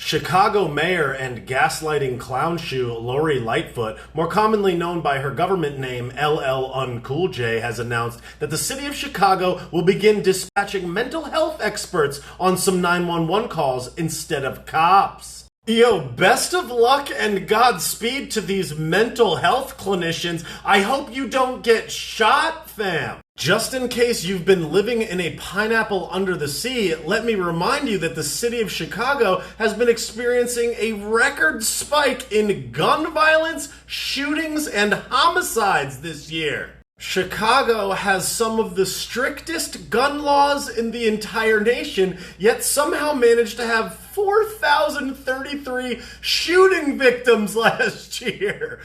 Chicago mayor and gaslighting clown shoe Lori Lightfoot, more commonly known by her government name LL Uncool J, has announced that the city of Chicago will begin dispatching mental health experts on some 911 calls instead of cops. Yo, best of luck and Godspeed to these mental health clinicians. I hope you don't get shot, fam. Just in case you've been living in a pineapple under the sea, let me remind you that the city of Chicago has been experiencing a record spike in gun violence, shootings, and homicides this year. Chicago has some of the strictest gun laws in the entire nation, yet somehow managed to have 4,033 shooting victims last year.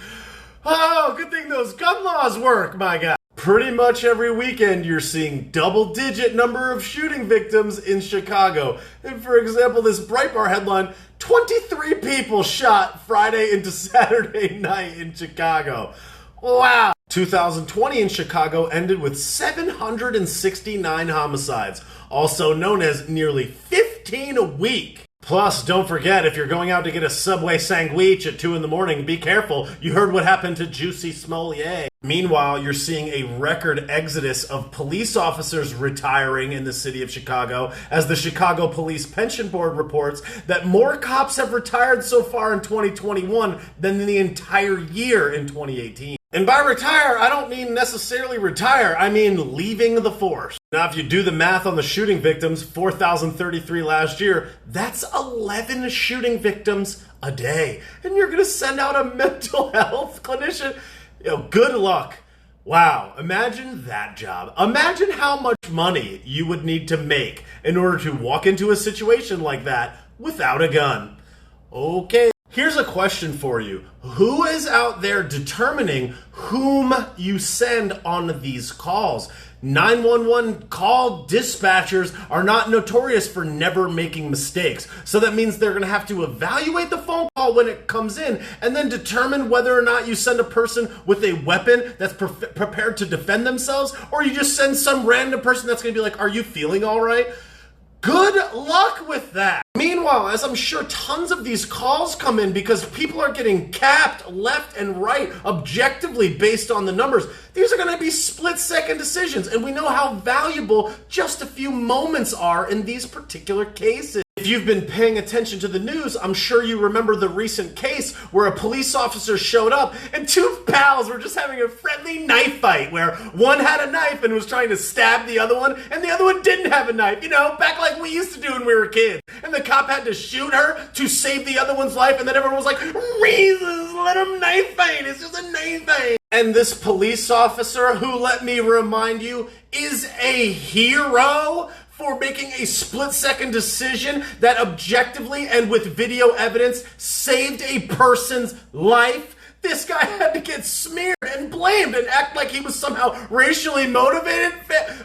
Oh, good thing those gun laws work, my guy. Pretty much every weekend you're seeing double-digit number of shooting victims in Chicago. And for example, this Breitbart headline, 23 people shot Friday into Saturday night in Chicago. Wow. 2020 in Chicago ended with 769 homicides, also known as nearly 15 a week. Plus, don't forget, if you're going out to get a Subway sandwich at 2 in the morning, be careful. You heard what happened to Juicy Smollett. Meanwhile, you're seeing a record exodus of police officers retiring in the city of Chicago, as the Chicago Police Pension Board reports that more cops have retired so far in 2021 than in the entire year in 2018. And by retire, I don't mean necessarily retire, I mean leaving the force. Now, if you do the math on the shooting victims, 4,033 last year, that's 11 shooting victims a day. And you're gonna send out a mental health clinician? Yo, good luck. Wow, imagine that job. Imagine how much money you would need to make in order to walk into a situation like that without a gun. Okay. Here's a question for you. Who is out there determining whom you send on these calls? 911 call dispatchers are not notorious for never making mistakes. So that means they're going to have to evaluate the phone call when it comes in and then determine whether or not you send a person with a weapon that's prepared to defend themselves, or you just send some random person that's going to be like, are you feeling all right? Good luck with that. Meanwhile, as I'm sure tons of these calls come in because people are getting capped left and right objectively based on the numbers, these are going to be split-second decisions, and we know how valuable just a few moments are in these particular cases. If you've been paying attention to the news, I'm sure you remember the recent case where a police officer showed up and two pals were just having a friendly knife fight where one had a knife and was trying to stab the other one, and the other one didn't have a knife, you know, back like we used to do when we were kids. And the cop had to shoot her to save the other one's life, and then everyone was like, reasons, let him knife fight, it's just a knife fight. And this police officer, who, let me remind you, is a hero for making a split-second decision that objectively and with video evidence saved a person's life. This guy had to get smeared and blamed and act like he was somehow racially motivated.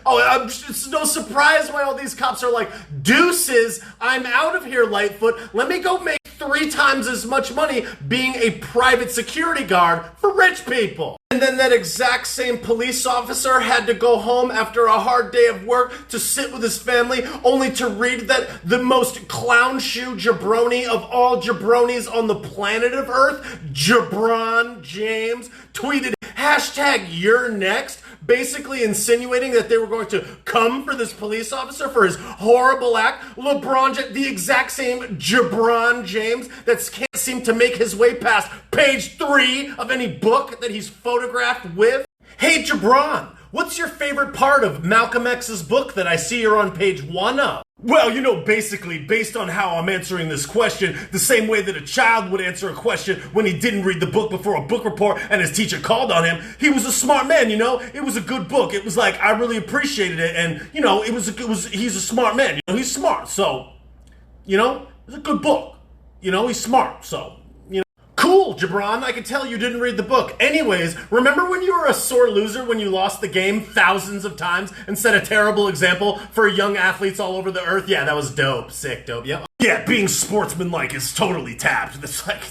Oh, it's no surprise why all these cops are like, deuces, I'm out of here, Lightfoot. Let me go make 3 times as much money being a private security guard for rich people. And then that exact same police officer had to go home after a hard day of work to sit with his family, only to read that the most clown shoe jabroni of all jabronis on the planet of Earth, LeBron James, tweeted hashtag you're next, basically insinuating that they were going to come for this police officer for his horrible act. The exact same LeBron James that can't seem to make his way past page 3 of any book that he's photographed with. Hey, Jabron, what's your favorite part of Malcolm X's book that I see you're on page 1 of? Well, you know, basically, based on how I'm answering this question, the same way that a child would answer a question when he didn't read the book before a book report and his teacher called on him, he was a smart man, you know? It was a good book. It was like, I really appreciated it, and, you know, he's a smart man. You know, he's smart, so, you know, it's a good book. You know, he's smart, so, you know. Cool, Jabron, I can tell you didn't read the book. Anyways, remember when you were a sore loser when you lost the game thousands of times and set a terrible example for young athletes all over the earth? Yeah, that was dope. Sick, dope, yeah. Yeah, being sportsmanlike is totally tapped. It's like,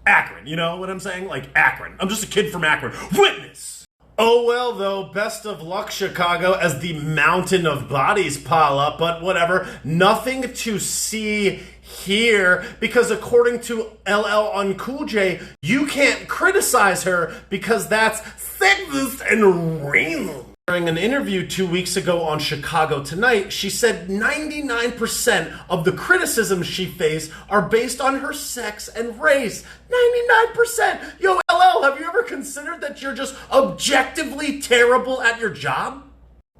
Akron, you know what I'm saying? Like, Akron. I'm just a kid from Akron. Witness! Oh well, though, best of luck, Chicago, as the mountain of bodies pile up, but whatever. Nothing to see here because according to LL Uncool J, you can't criticize her because that's sexist and racist. During an interview 2 weeks ago on Chicago Tonight, she said 99% of the criticisms she faced are based on her sex and race. 99%! Yo, LL, have you ever considered that you're just objectively terrible at your job?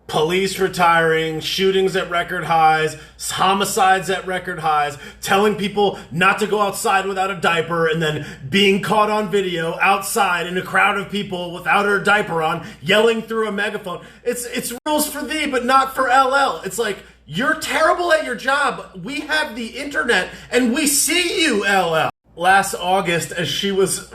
Police retiring, shootings at record highs, homicides at record highs, telling people not to go outside without a diaper, and then being caught on video outside in a crowd of people without her diaper on, yelling through a megaphone. It's rules for thee, but not for LL. It's like, you're terrible at your job. We have the internet, and we see you, LL. Last August, as she was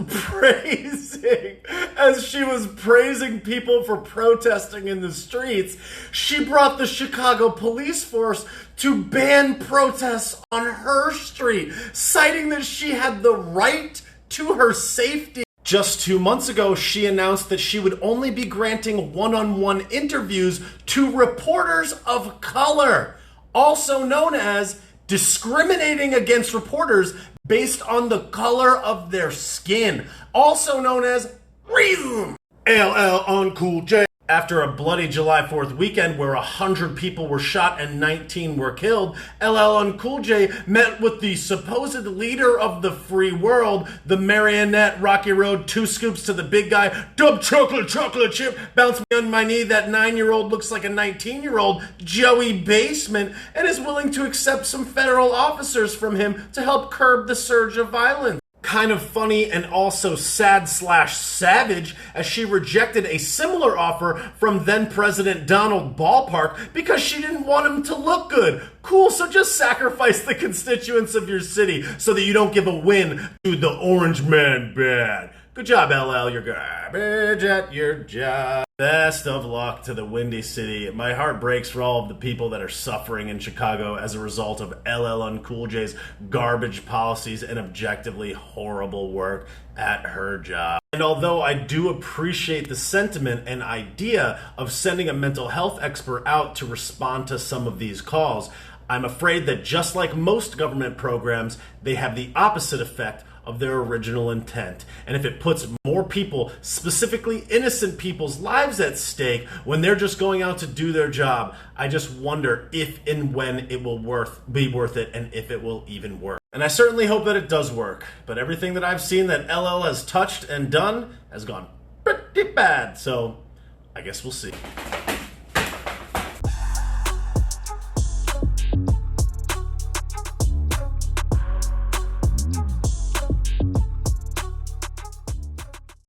praising people for protesting in the streets, she brought the Chicago police force to ban protests on her street, citing that she had the right to her safety. Just 2 months ago, she announced that she would only be granting one-on-one interviews to reporters of color, also known as discriminating against reporters based on the color of their skin, also known as racism. LL Uncool J. After a bloody July 4th weekend where 100 people were shot and 19 were killed, LL Uncool J met with the supposed leader of the free world, the marionette Rocky Road, 2 scoops to the big guy, dub chocolate chip, bounce me on my knee, that 9-year-old looks like a 19-year-old, Joey Basement, and is willing to accept some federal officers from him to help curb the surge of violence. Kind of funny and also sad/savage as she rejected a similar offer from then-President Donald Ballpark because she didn't want him to look good. Cool, so just sacrifice the constituents of your city so that you don't give a win to the orange man bad. Good job, LL. You're garbage at your job. Best of luck to the Windy City. My heart breaks for all of the people that are suffering in Chicago as a result of LL Uncool J's garbage policies and objectively horrible work at her job. And although I do appreciate the sentiment and idea of sending a mental health expert out to respond to some of these calls, I'm afraid that just like most government programs, they have the opposite effect of their original intent. And if it puts more people, specifically innocent people's lives at stake when they're just going out to do their job, I just wonder if and when it will be worth it and if it will even work. And I certainly hope that it does work, but everything that I've seen that LL has touched and done has gone pretty bad, so I guess we'll see.